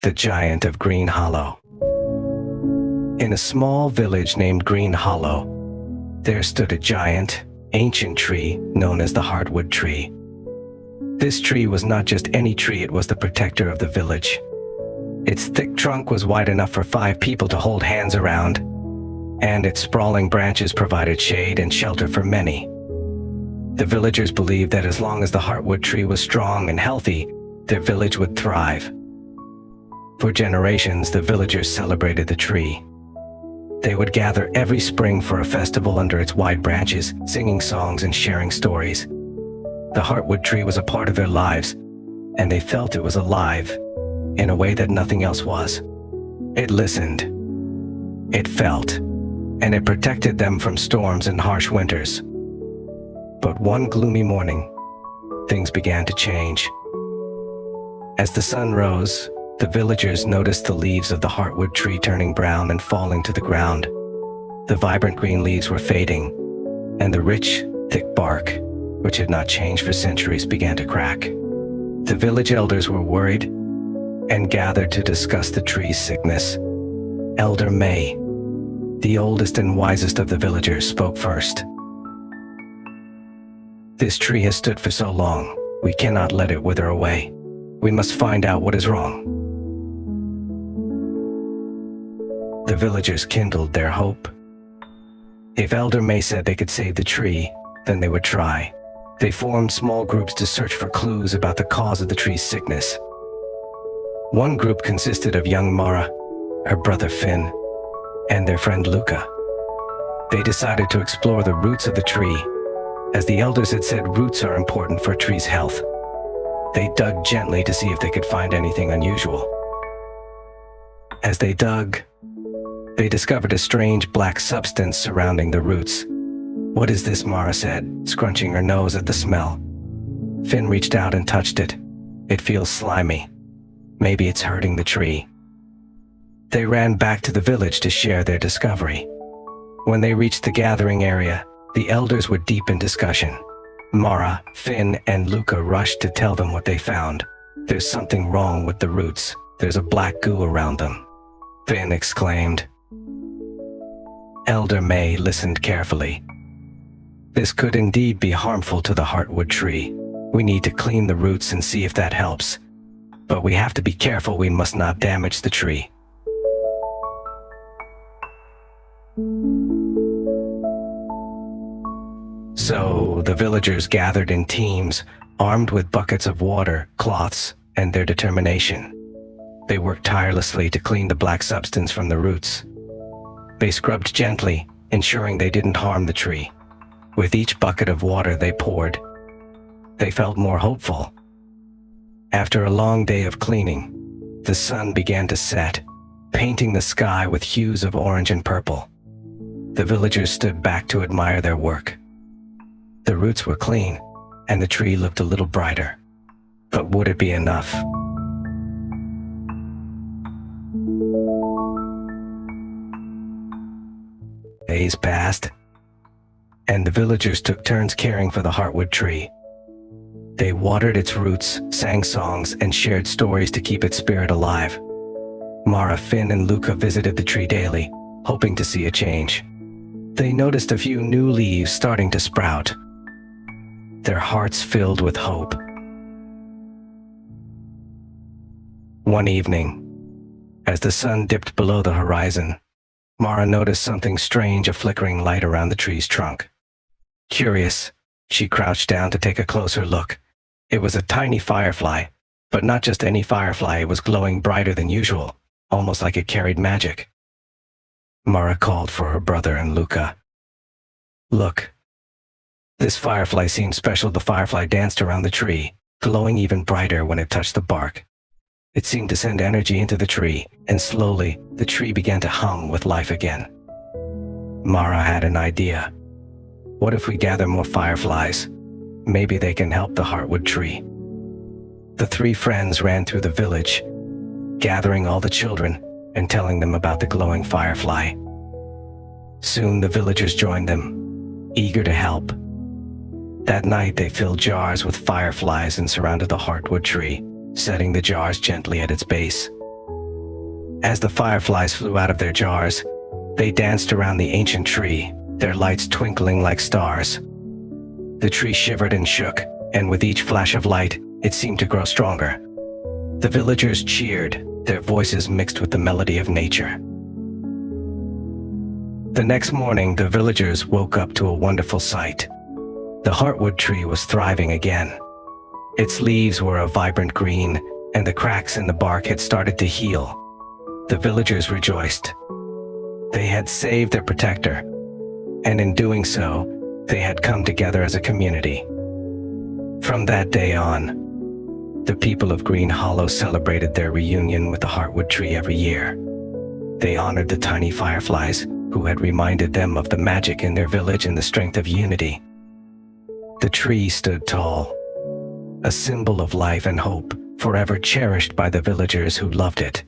the giant of Green Hollow. In a small village named Green Hollow, there stood a giant, ancient tree known as the Heartwood Tree. This tree was not just any tree, it was the protector of the village. Its thick trunk was wide enough for 5 people to hold hands around, and its sprawling branches provided shade and shelter for many. The villagers believed that as long as the Heartwood Tree was strong and healthy, their village would thrive. For generations, the villagers celebrated the tree. They would gather every spring for a festival under its wide branches, singing songs and sharing stories. The Heartwood Tree was a part of their lives, and they felt it was alive in a way that nothing else was. It listened, it felt, and it protected them from storms and harsh winters. But one gloomy morning, things began to change. As the sun rose, the villagers noticed the leaves of the Heartwood Tree turning brown and falling to the ground. The vibrant green leaves were fading, and the rich, thick bark, which had not changed for centuries, began to crack. The village elders were worried and gathered to discuss the tree's sickness. Elder May, the oldest and wisest of the villagers, spoke first. "This tree has stood for so long, we cannot let it wither away. We must find out what is wrong." The villagers kindled their hope. If Elder May said they could save the tree, then they would try. They formed small groups to search for clues about the cause of the tree's sickness. One group consisted of young Mara, her brother Finn, and their friend Luca. They decided to explore the roots of the tree. As the elders had said, roots are important for a tree's health. They dug gently to see if they could find anything unusual. As they dug, they discovered a strange black substance surrounding the roots. "What is this?" Mara said, scrunching her nose at the smell. Finn reached out and touched it. "It feels slimy. Maybe it's hurting the tree." They ran back to the village to share their discovery. When they reached the gathering area, the elders were deep in discussion. Mara, Finn, and Luca rushed to tell them what they found. "There's something wrong with the roots. There's a black goo around them," Finn exclaimed. Elder May listened carefully. "This could indeed be harmful to the Heartwood Tree. We need to clean the roots and see if that helps. But we have to be careful, we must not damage the tree." So the villagers gathered in teams, armed with buckets of water, cloths, and their determination. They worked tirelessly to clean the black substance from the roots. They scrubbed gently, ensuring they didn't harm the tree. With each bucket of water they poured, they felt more hopeful. After a long day of cleaning, the sun began to set, painting the sky with hues of orange and purple. The villagers stood back to admire their work. The roots were clean, and the tree looked a little brighter. But would it be enough? Days passed, and the villagers took turns caring for the Heartwood Tree. They watered its roots, sang songs, and shared stories to keep its spirit alive. Mara, Finn, and Luca visited the tree daily, hoping to see a change. They noticed a few new leaves starting to sprout. Their hearts filled with hope. One evening, as the sun dipped below the horizon, Mara noticed something strange, a flickering light around the tree's trunk. Curious, she crouched down to take a closer look. It was a tiny firefly, but not just any firefly, it was glowing brighter than usual, almost like it carried magic. Mara called for her brother and Luca. "Look, this firefly seemed special." The firefly danced around the tree, glowing even brighter when it touched the bark. It seemed to send energy into the tree, and slowly, the tree began to hum with life again. Mara had an idea. What if we gather more fireflies? Maybe they can help the Heartwood Tree. The 3 friends ran through the village, gathering all the children and telling them about the glowing firefly. Soon the villagers joined them, eager to help. That night they filled jars with fireflies and surrounded the Heartwood Tree, setting the jars gently at its base. As the fireflies flew out of their jars, they danced around the ancient tree, their lights twinkling like stars. The tree shivered and shook, and with each flash of light, it seemed to grow stronger. The villagers cheered, their voices mixed with the melody of nature. The next morning, the villagers woke up to a wonderful sight. The heartwood tree was thriving again. Its leaves were a vibrant green, and the cracks in the bark had started to heal. The villagers rejoiced. They had saved their protector, and in doing so, they had come together as a community. From that day on, the people of Green Hollow celebrated their reunion with the heartwood tree every year. They honored the tiny fireflies who had reminded them of the magic in their village and the strength of unity. The tree stood tall, a symbol of life and hope, forever cherished by the villagers who loved it.